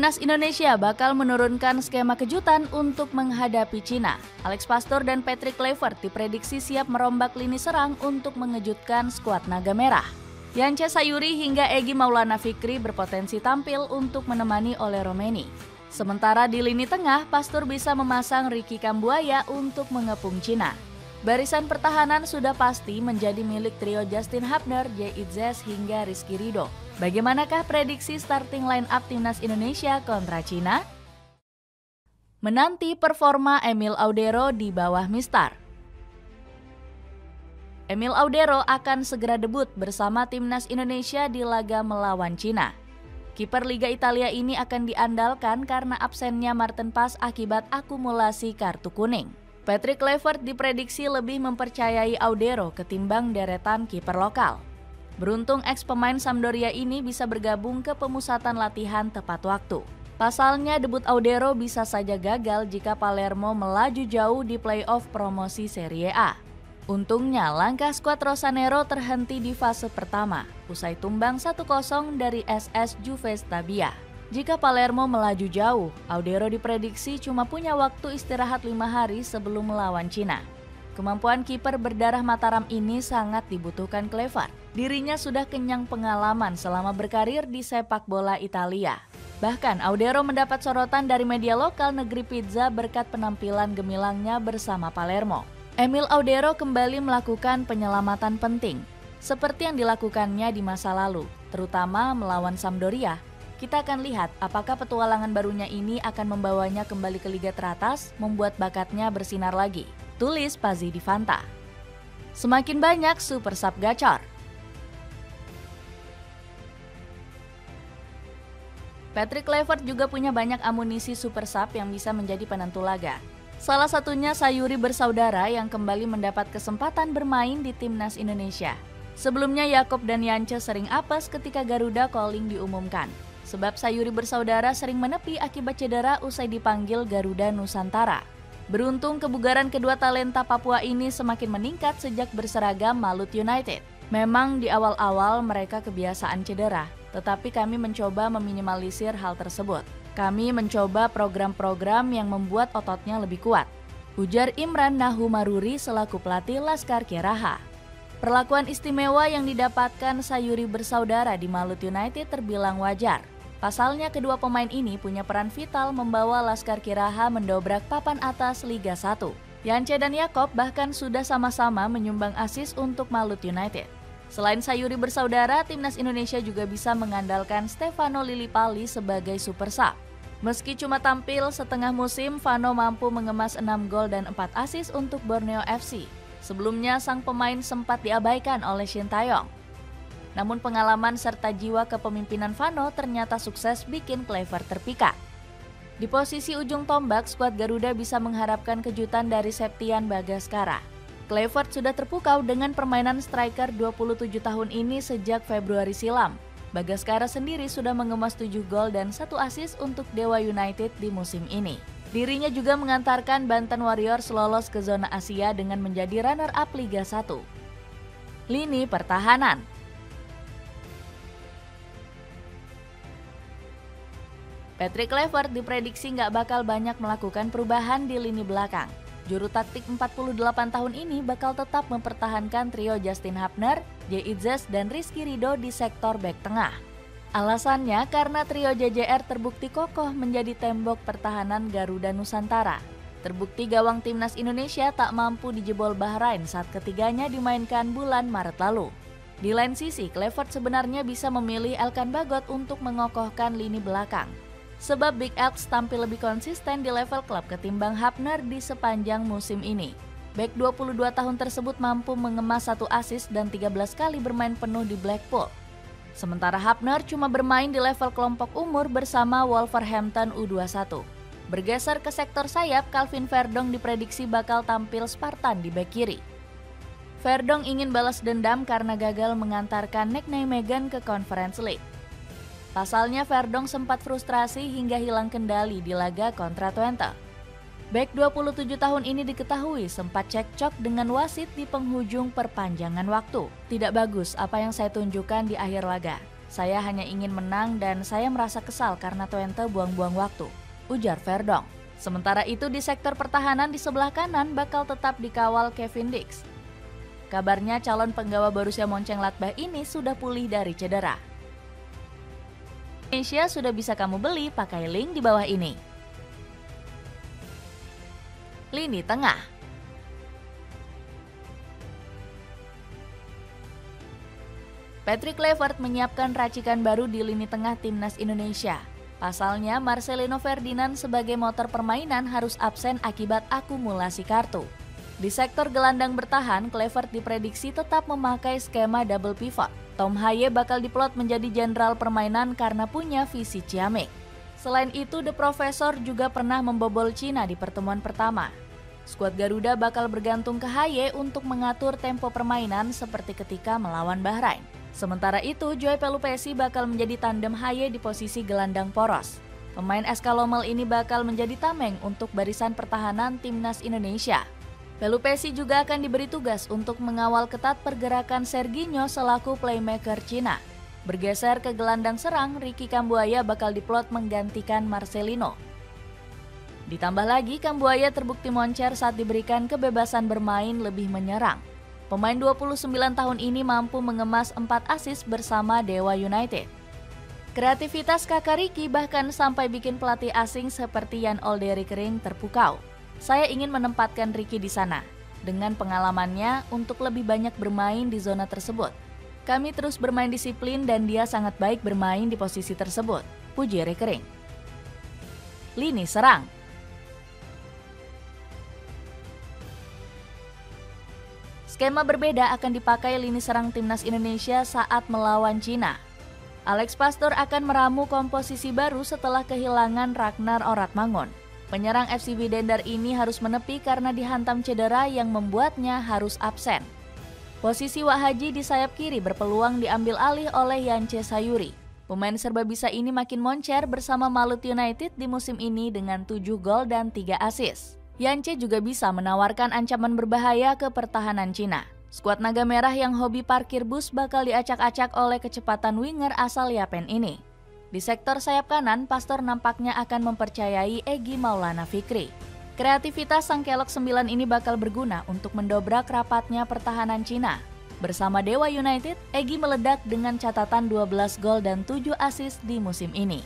Timnas Indonesia bakal menurunkan skema kejutan untuk menghadapi Cina. Alex Pastor dan Patrick Kluivert diprediksi siap merombak lini serang untuk mengejutkan skuad Naga Merah. Yance Sayuri hingga Egy Maulana Fikri berpotensi tampil untuk menemani Ole Romeni. Sementara di lini tengah, Pastor bisa memasang Ricky Kambuaya untuk mengepung Cina. Barisan pertahanan sudah pasti menjadi milik trio Justin Hubner, Jay Itzes hingga Rizky Ridho. Bagaimanakah prediksi starting line up Timnas Indonesia kontra Cina? Menanti performa Emil Audero di bawah Mistar. Emil Audero akan segera debut bersama Timnas Indonesia di laga melawan Cina. Kiper Liga Italia ini akan diandalkan karena absennya Maarten Pas akibat akumulasi kartu kuning. Patrick Kluivert diprediksi lebih mempercayai Audero ketimbang deretan kiper lokal. Beruntung ex-pemain Sampdoria ini bisa bergabung ke pemusatan latihan tepat waktu. Pasalnya debut Audero bisa saja gagal jika Palermo melaju jauh di play-off promosi Serie A. Untungnya langkah skuad Rosanero terhenti di fase pertama, usai tumbang 1-0 dari SS Juve Stabia. Jika Palermo melaju jauh, Audero diprediksi cuma punya waktu istirahat 5 hari sebelum melawan Cina. Kemampuan kiper berdarah Mataram ini sangat dibutuhkan Kluivert. Dirinya sudah kenyang pengalaman selama berkarir di sepak bola Italia. Bahkan Audero mendapat sorotan dari media lokal negeri pizza berkat penampilan gemilangnya bersama Palermo. Emil Audero kembali melakukan penyelamatan penting, seperti yang dilakukannya di masa lalu, terutama melawan Sampdoria. Kita akan lihat apakah petualangan barunya ini akan membawanya kembali ke liga teratas, membuat bakatnya bersinar lagi. Tulis Pazzi di Fanta. Semakin banyak super sub gacor. Patrick Kluivert juga punya banyak amunisi super sub yang bisa menjadi penentu laga. Salah satunya Sayuri bersaudara yang kembali mendapat kesempatan bermain di Timnas Indonesia. Sebelumnya Yakob dan Yance sering apes ketika Garuda calling diumumkan. Sebab Sayuri bersaudara sering menepi akibat cedera usai dipanggil Garuda Nusantara. Beruntung kebugaran kedua talenta Papua ini semakin meningkat sejak berseragam Malut United. Memang di awal-awal mereka kebiasaan cedera, tetapi kami mencoba meminimalisir hal tersebut. Kami mencoba program-program yang membuat ototnya lebih kuat, ujar Imran Nahumaruri selaku pelatih Laskar Keraha. Perlakuan istimewa yang didapatkan Sayuri bersaudara di Malut United terbilang wajar. Pasalnya kedua pemain ini punya peran vital membawa Laskar Keraha mendobrak papan atas Liga 1. Yance dan Yakob bahkan sudah sama-sama menyumbang assist untuk Malut United. Selain Sayuri bersaudara, Timnas Indonesia juga bisa mengandalkan Stefano Lillipali sebagai super sub. Meski cuma tampil setengah musim, Vano mampu mengemas 6 gol dan 4 assist untuk Borneo FC. Sebelumnya sang pemain sempat diabaikan oleh Shin Taeyong. Namun pengalaman serta jiwa kepemimpinan Vano ternyata sukses bikin Kluivert terpikat. Di posisi ujung tombak, skuad Garuda bisa mengharapkan kejutan dari Septian Bagaskara. Kluivert sudah terpukau dengan permainan striker 27 tahun ini sejak Februari silam. Bagaskara sendiri sudah mengemas 7 gol dan 1 assist untuk Dewa United di musim ini. Dirinya juga mengantarkan Banten Warriors lolos ke zona Asia dengan menjadi runner-up Liga 1. Lini pertahanan. Patrick Kluivert diprediksi nggak bakal banyak melakukan perubahan di lini belakang. Juru taktik 48 tahun ini bakal tetap mempertahankan trio Justin Hubner, Jay Itzes, dan Rizky Ridho di sektor bek tengah. Alasannya karena trio JJR terbukti kokoh menjadi tembok pertahanan Garuda Nusantara. Terbukti gawang Timnas Indonesia tak mampu dijebol Bahrain saat ketiganya dimainkan bulan Maret lalu. Di lain sisi, Kluivert sebenarnya bisa memilih Elkan Bagot untuk mengokohkan lini belakang. Sebab Big Elks tampil lebih konsisten di level klub ketimbang Hubner di sepanjang musim ini. Bek 22 tahun tersebut mampu mengemas 1 assist dan 13 kali bermain penuh di Blackpool. Sementara Hubner cuma bermain di level kelompok umur bersama Wolverhampton U21. Bergeser ke sektor sayap, Calvin Verdong diprediksi bakal tampil Spartan di bek kiri. Verdong ingin balas dendam karena gagal mengantarkan Nick Nijmegen ke Conference League. Pasalnya Verdong sempat frustrasi hingga hilang kendali di laga kontra Twente. Bek 27 tahun ini diketahui sempat cekcok dengan wasit di penghujung perpanjangan waktu. Tidak bagus apa yang saya tunjukkan di akhir laga. Saya hanya ingin menang dan saya merasa kesal karena Twente buang-buang waktu, ujar Verdonk. Sementara itu di sektor pertahanan di sebelah kanan bakal tetap dikawal Kevin Dix. Kabarnya calon penggawa Borussia Mönchengladbach ini sudah pulih dari cedera. Indonesia sudah bisa kamu beli pakai link di bawah ini. Lini tengah. Patrick Kluivert menyiapkan racikan baru di lini tengah timnas Indonesia. Pasalnya, Marcelino Ferdinand sebagai motor permainan harus absen akibat akumulasi kartu. Di sektor gelandang bertahan, Kluivert diprediksi tetap memakai skema double pivot. Tom Haye bakal diplot menjadi jenderal permainan karena punya visi ciamik. Selain itu, The Professor juga pernah membobol Cina di pertemuan pertama. Skuad Garuda bakal bergantung ke Haye untuk mengatur tempo permainan seperti ketika melawan Bahrain. Sementara itu, Joy Pelupessy bakal menjadi tandem Haye di posisi gelandang poros. Pemain SK Lommel ini bakal menjadi tameng untuk barisan pertahanan timnas Indonesia. Pelupessy juga akan diberi tugas untuk mengawal ketat pergerakan Serginho selaku playmaker Cina. Bergeser ke gelandang serang, Ricky Kambuaya bakal diplot menggantikan Marcelino. Ditambah lagi, Kambuaya terbukti moncer saat diberikan kebebasan bermain lebih menyerang. Pemain 29 tahun ini mampu mengemas 4 assist bersama Dewa United. Kreativitas kakak Ricky bahkan sampai bikin pelatih asing seperti Jan Olderik Ring terpukau. Saya ingin menempatkan Ricky di sana, dengan pengalamannya untuk lebih banyak bermain di zona tersebut. Kami terus bermain disiplin dan dia sangat baik bermain di posisi tersebut, puji Rekering. Lini serang. Skema berbeda akan dipakai lini serang timnas Indonesia saat melawan Cina. Alex Pastor akan meramu komposisi baru setelah kehilangan Ragnar Oratmangun. Penyerang FC Videndar ini harus menepi karena dihantam cedera yang membuatnya harus absen. Posisi Wak Haji di sayap kiri berpeluang diambil alih oleh Yance Sayuri. Pemain serba bisa ini makin moncer bersama Malut United di musim ini dengan 7 gol dan 3 assist. Yance juga bisa menawarkan ancaman berbahaya ke pertahanan Cina. Skuad Naga Merah yang hobi parkir bus bakal diacak-acak oleh kecepatan winger asal Yapen ini. Di sektor sayap kanan, Pastor nampaknya akan mempercayai Egy Maulana Fikri. Kreativitas sang kelok 9 ini bakal berguna untuk mendobrak rapatnya pertahanan Cina. Bersama Dewa United, Egy meledak dengan catatan 12 gol dan 7 assist di musim ini.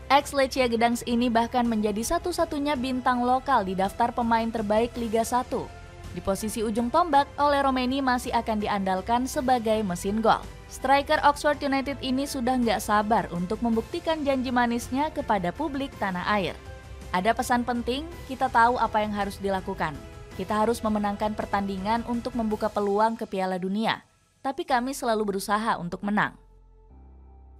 Ex-Lechia Gdansk ini bahkan menjadi satu-satunya bintang lokal di daftar pemain terbaik Liga 1. Di posisi ujung tombak, Ole Romeni masih akan diandalkan sebagai mesin gol. Striker Oxford United ini sudah nggak sabar untuk membuktikan janji manisnya kepada publik tanah air. Ada pesan penting, kita tahu apa yang harus dilakukan. Kita harus memenangkan pertandingan untuk membuka peluang ke Piala Dunia. Tapi kami selalu berusaha untuk menang.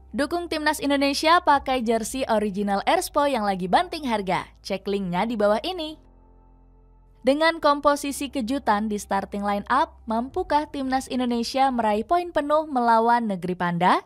Dukung Timnas Indonesia pakai jersey original Erspo yang lagi banting harga. Cek linknya di bawah ini. Dengan komposisi kejutan di starting line up, mampukah Timnas Indonesia meraih poin penuh melawan Negeri Panda?